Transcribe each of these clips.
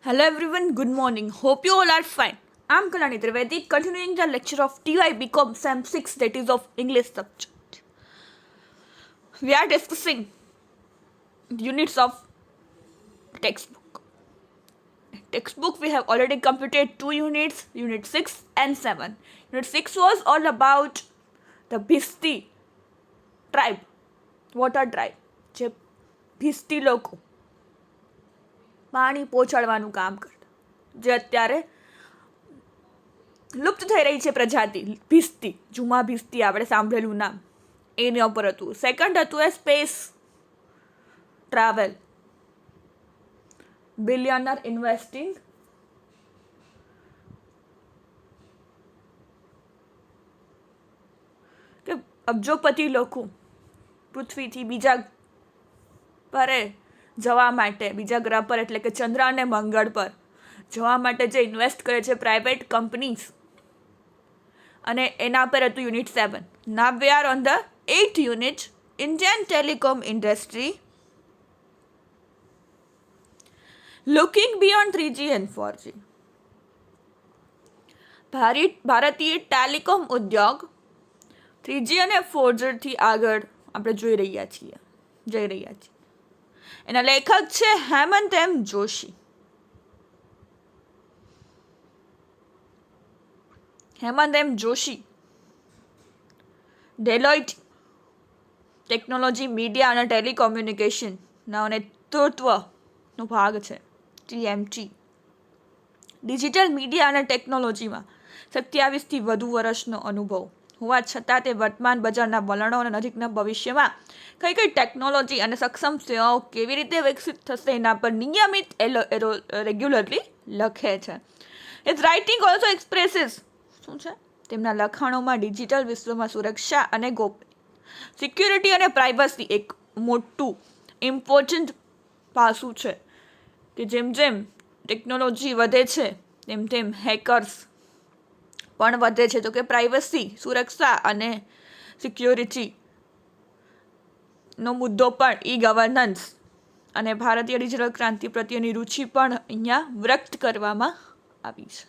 Hello everyone, good morning. Hope you all are fine. I'm Kalani Trivedi, continuing the lecture of TY BCom Sem 6, that is of English subject. We are discussing units of textbook. Textbook we have already completed 2 units, unit 6 and 7. Unit 6 was all about the Bhisti tribe, water tribe, જે ભિસ્તી લોકો પાણી પહોંચાડવાનું કામ કરતા, જે અત્યારે લુપ્ત થઈ રહી છે પ્રજાતિ ભિસ્તી, જુમા ભિસ્તી આપણે સાંભળેલું નામ, એના ઉપર હતું. સેકન્ડ હતું એ સ્પેસ ટ્રાવેલ, બિલિયનર ઇન્વેસ્ટિંગ કે અબજોપતિ લોકો પૃથ્વીથી બીજા પરે જવા માટે, બીજા ગ્રહ પર એટલે કે ચંદ્ર અને મંગળ પર જવા માટે જે ઇન્વેસ્ટ કરે છે પ્રાઇવેટ કંપનીઝ, અને એના પર હતું unit 7. Now we are on the 8th unit, Indian telecom industry looking beyond 3G and 4G. ભારતીય ટેલિકોમ ઉદ્યોગ 3G અને 4G આગળ આપણે જઈ રહ્યા છીએ. એના લેખક છે હેમંત એમ જોશી. હેમંત એમ જોશી ડેલોઇટ ટેકનોલોજી, મીડિયા અને ટેલિકોમ્યુનિકેશનના નેતૃત્વનો ભાગ છે, TMT. ડિજિટલ મીડિયા અને ટેકનોલોજીમાં 27થી વધુ વર્ષનો અનુભવ હોવા છતાં તે વર્તમાન બજારના વલણો અને નજીકના ભવિષ્યમાં કઈ કઈ ટેકનોલોજી અને સક્ષમ સેવાઓ કેવી રીતે વિકસિત થશે એના પર નિયમિત રેગ્યુલરલી લખે છે. ઇઝ રાઇટિંગ ઓલ્સો એક્સપ્રેસીસ શું છે તેમના લખાણોમાં ડિજિટલ વિશ્વમાં સુરક્ષા અને સિક્યુરિટી અને પ્રાઇવસી એક મોટું ઇમ્પોર્ટન્ટ પાસું છે કે જેમ જેમ ટેકનોલોજી વધે છે તેમ તેમ હેકર્સ પણ વધે છે. તો કે પ્રાઇવસી, સુરક્ષા અને સિક્યોરિટીનો મુદ્દો પણ ઈ ગવર્નન્સ અને ભારતીય ડિજિટલ ક્રાંતિ પ્રત્યેની રુચિ પણ અહીંયા વ્યક્ત કરવામાં આવી છે.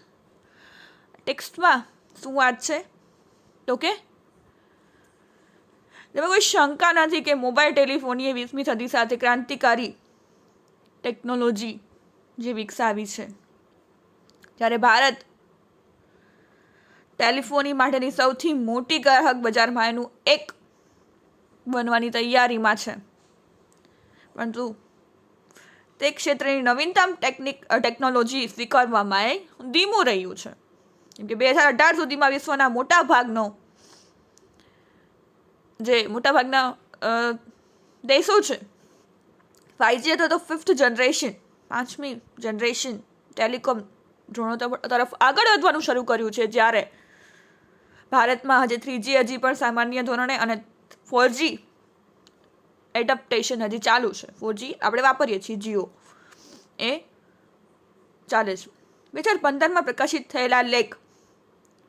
ટેક્સ્ટમાં શું વાત છે તો કે જેમાં કોઈ શંકા નથી કે મોબાઈલ ટેલિફોનીએ 20મી સદી સાથે ક્રાંતિકારી ટેકનોલોજી જે વિકસાવી છે, જ્યારે ભારત ટેલિફોની માટેની સૌથી મોટી ગ્રાહક બજારમાં એનું એક બનવાની તૈયારીમાં છે, પરંતુ તે ક્ષેત્રની નવીનતમ ટેકનોલોજી સ્વીકારવામાં એ ધીમું રહ્યું છે. કેમ કે 2018 સુધીમાં વિશ્વના મોટાભાગના દેશો છે 5G અથવા તો 5th જનરેશન, 5મી જનરેશન ટેલિકોમ ડ્રોનો તરફ આગળ વધવાનું શરૂ કર્યું છે, જ્યારે ભારતમાં હજી 3G હજી પણ સામાન્ય ધોરણે અને 4G એડપ્ટેશન હજી ચાલુ છે. 4G આપણે વાપરીએ છીએ, જીઓ એ ચાલે છે. 2015માં પ્રકાશિત થયેલા લેખ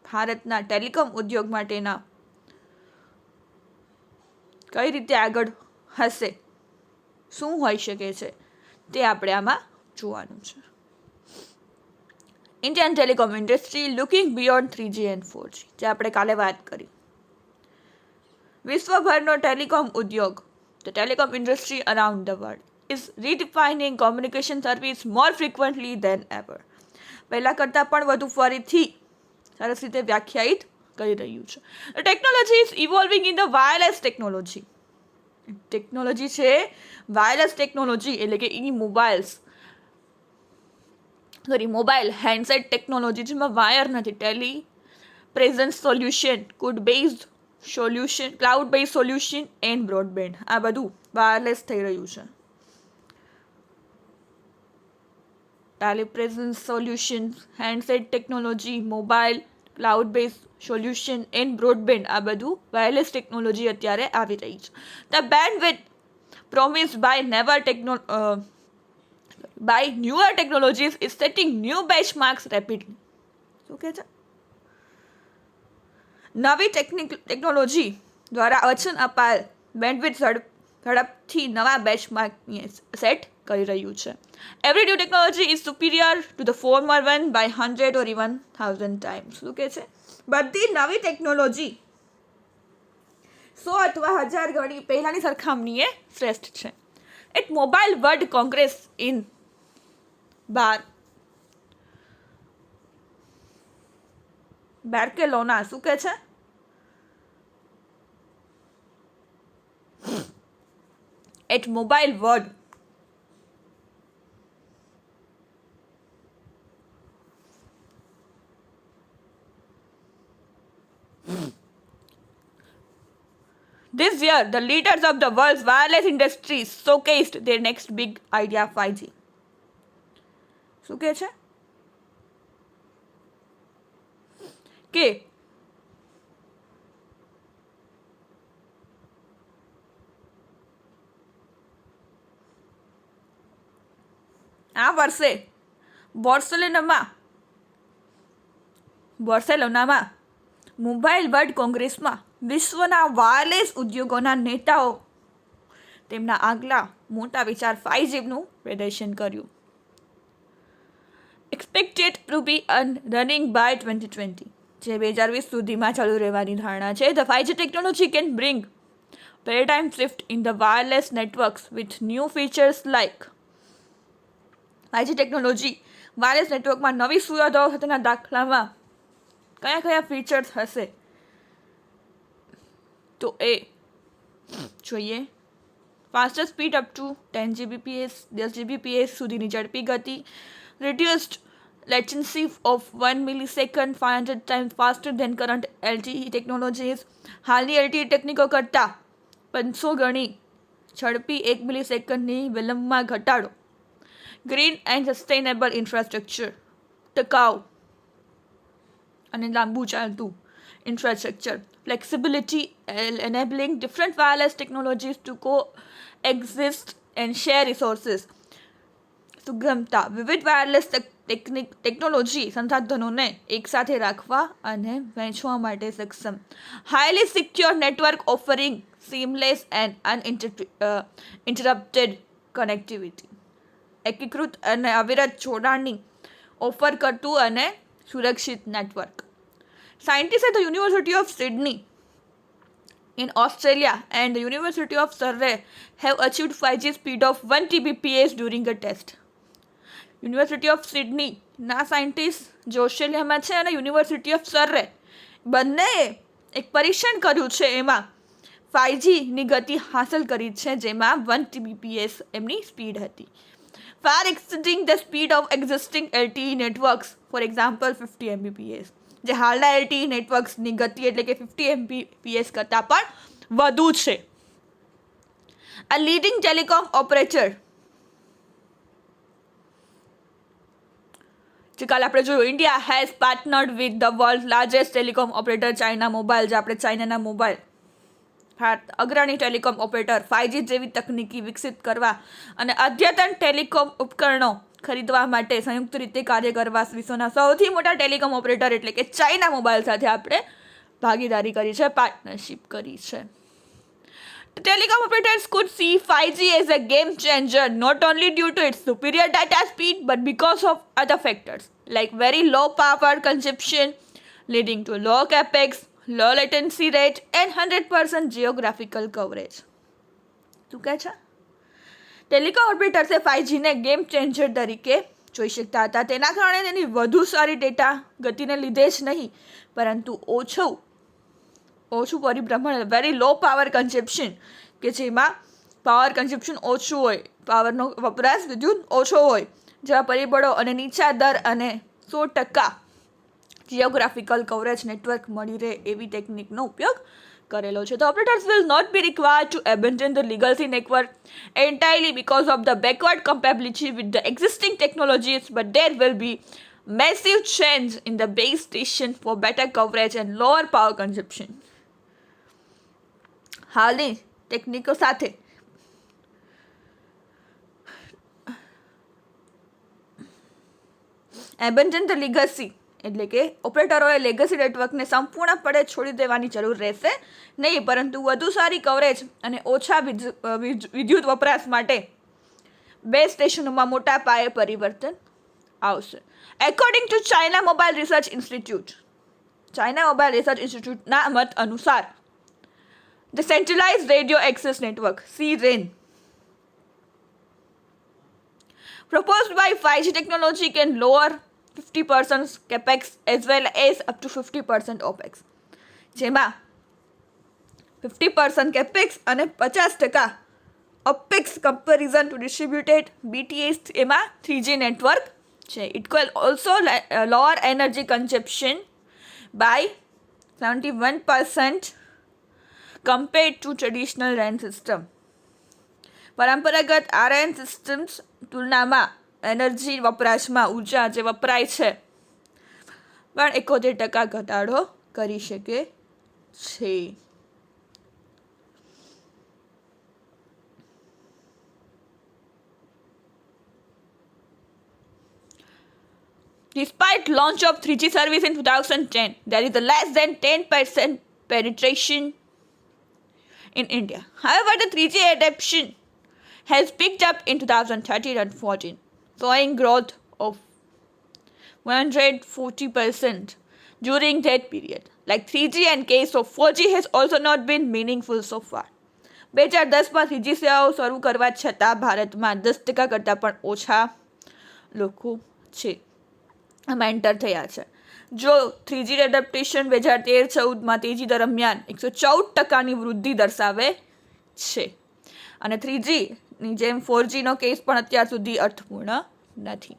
ભારતના ટેલિકોમ ઉદ્યોગ માટેના કઈ રીતે આગળ હશે, શું હોઈ શકે છે તે આપણે આમાં જોવાનું છે. Indian telecom industry looking beyond 3G and 4G, જે આપણે કાલે વાત કરી. વિશ્વભરનો ટેલિકોમ ઉદ્યોગ, the telecom industry around the world is redefining communication service more frequently than ever. પહેલા કરતાં પણ વધુ ફરીથી સરસ રીતે વ્યાખ્યાયિત કરી રહ્યું છે. The technology is evolving in the wireless technology. Technology છે વાયરલેસ ટેકનોલોજી, એટલે કે મોબાઈલ હેન્ડસેટ ટેકનોલોજી, જેમાં વાયર નથી. Tally presence solution, cloud base solution and broadband, આ બધું વાયરલેસ થઈ રહ્યું છે. Tally presence solution, handset technology, mobile, cloud base solution and broadband, આ બધું વાયરલેસ ટેકનોલોજી અત્યારે આવી રહી છે. The bandwidth promised by newer technologies is setting new benchmarks rapidly. શું કહે છે? નવી ટેકનોલોજી દ્વારા વચન અપાયેલ બેન્ડવિડ્થ ઝડપથી નવા બેન્ચમાર્કને સેટ કરી રહ્યું છે. Every new technology is superior to the former one by 100 or even 1000 times. શું કહે છે? બધી નવી ટેકનોલોજી 100 અથવા 1000 ગણી પહેલાંની સરખામણીએ શ્રેષ્ઠ છે. At mobile world congress in Barcelona. શું કહે છે? At mobile world this year, the leaders of the world's wireless industries showcased their next big idea, 5G. શું કહે છે? કે આ વર્ષે બોર્સેલોનામાં મોબાઈલ વર્લ્ડ કોંગ્રેસમાં વિશ્વના વાયરલેસ ઉદ્યોગોના નેતાઓ તેમના આગલા મોટા વિચાર 5Gનું પ્રદર્શન કર્યું. Expected to be running by 2020, જે 2020 સુધીમાં ચાલુ રહેવાની ધારણા છે. The 5G technology can bring paradigm shift in the wireless networks with new features like. 5G technology wireless નેટવર્કમાં નવી સુવિધાઓ સાથેના દાખલામાં કયા કયા ફીચર્સ હશે તો એ જોઈએ. Faster speed up to 10 Gbps, 10 Gbps સુધીની ઝડપી ગતિ, reduced latency of 1 millisecond, 500 times faster than current LTE technologies. હાલની LTE ટેકનિકો કરતાં 500 ગણી ઝડપી 1 મિલીસેકન્ડની વિલંબમાં ઘટાડો. ગ્રીન એન્ડ સસ્ટેનેબલ ઇન્ફ્રાસ્ટ્રક્ચર, ટકાઉ અને લાંબુ ચાલતું infrastructure. Flexibility enabling different wireless technologies to coexist and share resources. સુગમતા, વિવિધ વાયરલેસ ટેકનોલોજી સંસાધનોને એકસાથે રાખવા અને વહેંચવા માટે સક્ષમ. Highly secure network offering seamless and uninterrupted connectivity. એકીકૃત અને અવિરત જોડાણની ઓફર કરતું અને સુરક્ષિત નેટવર્ક. Scientists at the University of Sydney in Australia and the University of Surrey have achieved 5G speed of 1 Gbps during a test. University of સિડનીના scientist જે ઓસ્ટ્રેલિયામાં છે અને યુનિવર્સિટી ઓફ સર્રે બંનેએ એક પરીક્ષણ કર્યું છે. એમાં 5Gની ગતિ હાંસલ કરી છે, જેમાં 1 Gbps એમની સ્પીડ હતી. far exceeding the speed of existing LTE networks, for example 50 Mbps. જે હાલના LTE નેટવર્ક્સની ગતિ એટલે કે 50 Mbps કરતાં પણ વધુ છે. A leading telecom operator, જે કાલે આપણે જોયું, India has partnered with the world largest telecom operator China mobile. જે આપણે ચાઇનાના મોબાઈલ અગ્રણી ટેલિકોમ ઓપરેટર 5G જેવી તકનીકી વિકસિત કરવા અને અદ્યતન ટેલિકોમ ઉપકરણો ખરીદવા માટે સંયુક્ત રીતે કાર્ય કરવા વિશ્વના સૌથી મોટા ટેલિકોમ ઓપરેટર એટલે કે ચાઇના મોબાઈલ સાથે આપણે ભાગીદારી કરી છે, પાર્ટનરશિપ કરી છે. Telecom operators could see 5G as a game changer not only due to its superior data speed but because of other factors like very low power consumption leading to low capex, low latency rate and 100% geographical coverage. શું કહે છે? Telecom ઓપરેટર્સે 5Gને game changer તરીકે જોઈ શકતા હતા. તેના કારણે તેની વધુ સારી ડેટા ગતિને લીધે જ નહીં, પરંતુ ઓછું પરિભ્રમણ, વેરી લો પાવર કન્ઝપ્શન, કે જેમાં પાવર કન્ઝપ્શન ઓછું હોય, પાવરનો વપરાશ વિદ્યુત ઓછો હોય જેવા પરિબળો અને નીચા દર અને 100% જિયોગ્રાફિકલ કવરેજ નેટવર્ક મળી રહે એવી ટેકનિકનો ઉપયોગ કરેલો છે. The operators will not be required to abandon the legacy network entirely because of the backward compatibility with the existing technologies, but there will be massive change in the base station for better coverage and lower power consumption. હાલની ટેકનિકો સાથે એબન્ડન the legacy એટલે કે ઓપરેટરોએ legacy નેટવર્કને સંપૂર્ણપણે છોડી દેવાની જરૂર રહેશે નહીં, પરંતુ વધુ સારી કવરેજ અને ઓછા વિદ્યુત વપરાશ માટે બેઝ સ્ટેશનોમાં મોટા પાયે પરિવર્તન આવશે. According to China mobile research ઇન્સ્ટિટ્યૂટના મત અનુસાર the centralise radio access network CRAN proposed by 5G technology can lower 50% capex as well as up to 50% opex. જેમાં 50% capex અને 50% opex comparison to distributed BTS એમાં 3G network છે. It will also lower energy consumption by 71% compared to traditional RAN system. પરંપરાગત RAN systems તુલનામાં energy વપરાશમાં ઊર્જા જે વપરાય છે પણ 71% ઘટાડો કરી શકે છે. Despite launch of 3G service in 2010, there is a less than 10% penetration in India. However, the 3G adoption has picked up in 2013 and 14, showing growth of 140% during that period. Like 3G and case of 4G has also not been meaningful so far. 2010માં 3G સેવાઓ શરૂ કરવા છતાં ભારતમાં 10% કરતાં પણ ઓછા લોકો છે આમાં એન્ટર થયા છે. જો 3G એડપ્ટેશન 2013-14માં તેજી દરમિયાન 114%ની વૃદ્ધિ દર્શાવે છે અને 3Gની જેમ 4Gનો કેસ પણ અત્યાર સુધી અર્થપૂર્ણ નથી.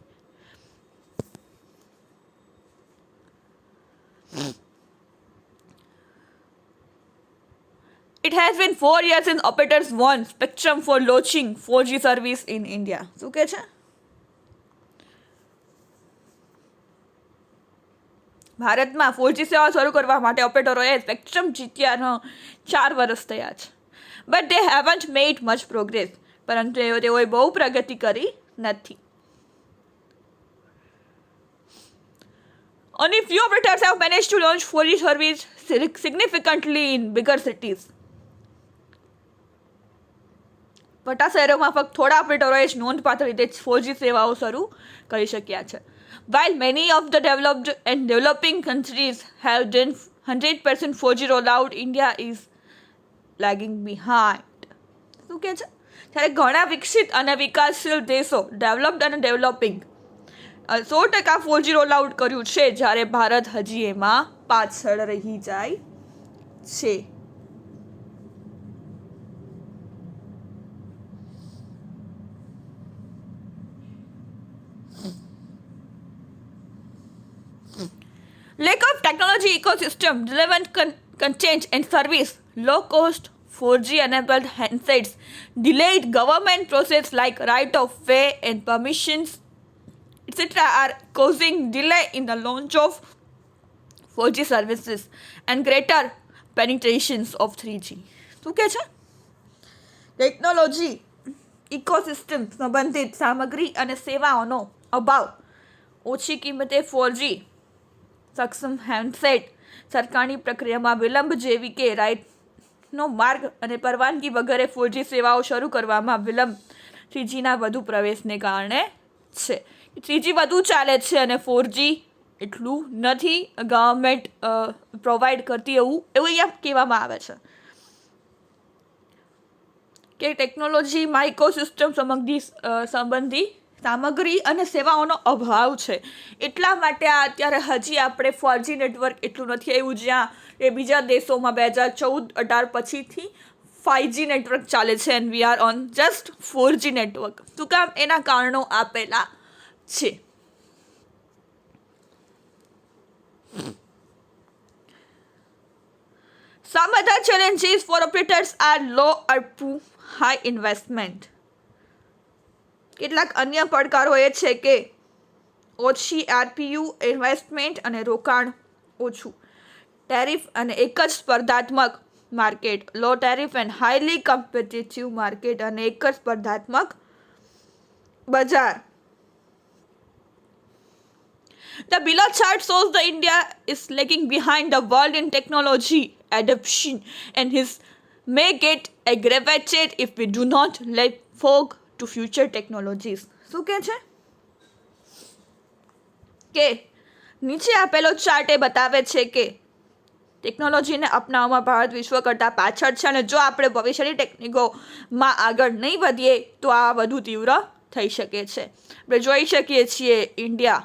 It has been 4 years since operators won spectrum for launching 4G service in India. શું કહે છે? ભારતમાં 4G સેવા શરૂ કરવા માટે ઓપરેટરોએ સ્પેક્ટ્રમ જીત્યાનો 4 વર્ષ થયા છે. But they haven't made much progress. પરંતુ તેઓએ બહુ પ્રગતિ કરી નથી. Only few operators have managed to launch 4G service significantly in bigger cities. મોટા શહેરોમાં ફક્ત થોડા ઓપરેટરોએ જ નોંધપાત્ર રીતે 4G સેવાઓ શરૂ કરી શક્યા છે. While many of the developed and developing countries have done 100% 4G rollout, India is lagging behind. શું કહે છે? જ્યારે ઘણા વિકસિત અને વિકાસશીલ દેશો ડેવલપ્ડ અને ડેવલપિંગ 100% 4G રોલઆઉટ કર્યું છે, જ્યારે ભારત હજી એમાં પાછળ રહી જાય છે. Lack of technology ecosystem, relevant content and service, low cost 4G enabled handsets, delayed government process like right of way and permissions, etc. are causing delay in the launch of 4G services and greater penetrations of 3G. શું કહે છે? Technology ecosystem સંબંધિત સામગ્રી અને સેવાઓનો અભાવ, ઓછી કિંમતે 4G સક્ષમ હેન્ડસેટ, સરકારની પ્રક્રિયામાં વિલંબ જેવી કે રાઇટનો માર્ગ અને પરવાનગી વગેરે 4G સેવાઓ શરૂ કરવામાં વિલંબ 3Gના વધુ પ્રવેશને કારણે છે. 3G વધુ ચાલે છે અને 4G એટલું નથી ગવર્મેન્ટ પ્રોવાઈડ કરતી એવું અહીંયા કહેવામાં આવે છે કે ટેકનોલોજીમાં ઇકોસિસ્ટમ સંબંધી સામગ્રી અને સેવાઓનો અભાવ છે. એટલા માટે અત્યારે હજી આપણે 4G નેટવર્ક એટલું નથી આવ્યું જ્યાં એ બીજા દેશોમાં 2014-18 પછીથી 5G નેટવર્ક ચાલે છે and we are on just 4G network. શું કામ? એના કારણો આપેલા છે. Some other challenges for operators are low ARPU, high investment. કેટલાક અન્ય પડકારો એ છે કે ઓછી RPU, ઇન્વેસ્ટમેન્ટ અને રોકાણ ઓછું, ટેરિફ અને એક જ સ્પર્ધાત્મક market, low tariff and highly competitive market અને એક જ સ્પર્ધાત્મક બજાર. The below chart shows that India is lagging behind the world in technology adoption and this may get aggravated if we do not leapfrog to future technologies. શું કહે છે કે નીચે આપેલો ચાર્ટ એ બતાવે છે કે ટેકનોલોજીને અપનાવવામાં ભારત વિશ્વ કરતાં પાછળ છે, અને જો આપણે ભવિષ્યની ટેકનિકોમાં આગળ નહીં વધીએ તો આ વધુ તીવ્ર થઈ શકે છે. આપણે જોઈ શકીએ છીએ ઇન્ડિયા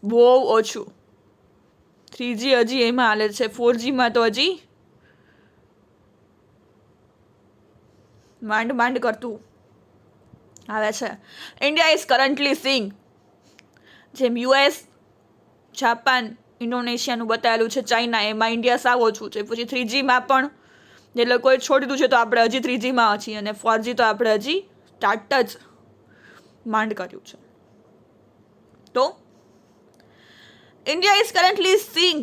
બહુ ઓછું 3G હજી એમાં હાલે છે, 4Gમાં તો હજી માંડ કરતું આવે છે. ઇન્ડિયા ઇઝ કરન્ટલી સીંગ, જેમ US, જાપાન, ઇન્ડોનેશિયાનું બતાવેલું છે, ચાઇના, એમાં ઇન્ડિયા સાવ ઓછું છે. પછી 3Gમાં પણ જે લોકોએ છોડી દીધું છે તો આપણે હજી 3Gમાં છીએ, અને 4G તો આપણે હજી સ્ટાર્ટ જ માંડ કર્યું છે. તો India is currently seeing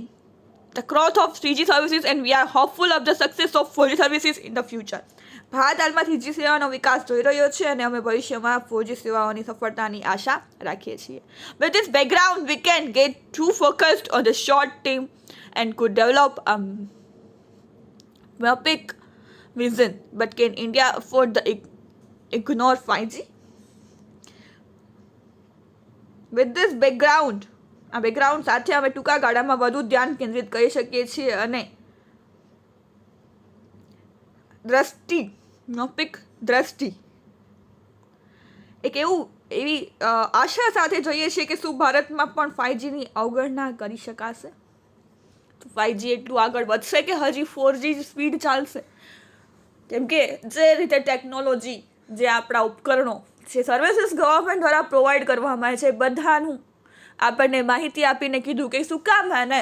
the growth of 3G services and we are hopeful of the success of 4G services in the future. Bharat હાલમાં 3G સેવાનો વિકાસ જોઈ રહ્યો છે અને અમે ભવિષ્યમાં 4G સેવાઓની સફળતાની આશા રાખીએ છીએ. With this background, we can get too focused on the short term and could develop a myopic vision. But can India afford the ignore 5G? With this background, આ બેકગ્રાઉન્ડ સાથે અમે ટૂંકા ગાળામાં વધુ ધ્યાન કેન્દ્રિત કરી શકીએ છીએ અને દ્રષ્ટિ એક એવી આશા સાથે જોઈએ છીએ કે શું ભારતમાં પણ 5Gની અવગણના કરી શકાશે? તો 5G એટલું આગળ વધશે કે હજી 4G સ્પીડ ચાલશે? કેમ કે જે રીતે ટેકનોલોજી, જે આપણા ઉપકરણો, જે સર્વિસીસ ગવર્મેન્ટ દ્વારા પ્રોવાઈડ કરવામાં આવે છે, બધાનું આપણને માહિતી આપીને કીધું કે શું કામ હે ને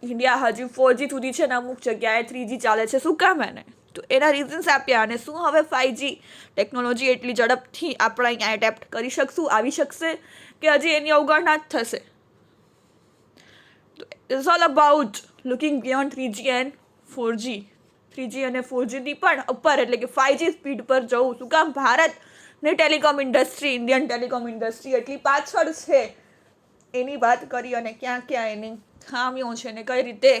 ઇન્ડિયા હજી 4G સુધી છે ને અમુક જગ્યાએ 3G ચાલે છે, શું કામ હે ને? તો એના રીઝન્સ આપ્યા, અને શું હવે 5G ટેકનોલોજી એટલી ઝડપથી આપણે અહીંયા એડેપ્ટ કરી શકશું, આવી શકશે, કે હજી એની અવગણના જ થશે? તો it's all about looking beyond 3G and 4G. 3G અને 4Gની પણ ઉપર એટલે કે 5G સ્પીડ પર જવું. શું કામ ભારતની telecom industry, Indian telecom industry એટલી પાછળ છે, એની વાત કરી, અને ક્યાં ક્યાં એની ખામીઓ છે ને કઈ રીતે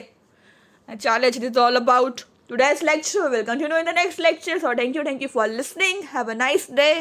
ચાલે છે. It's all about today's lecture. We'll continue in the next lecture. So thank you for listening. Have a nice day.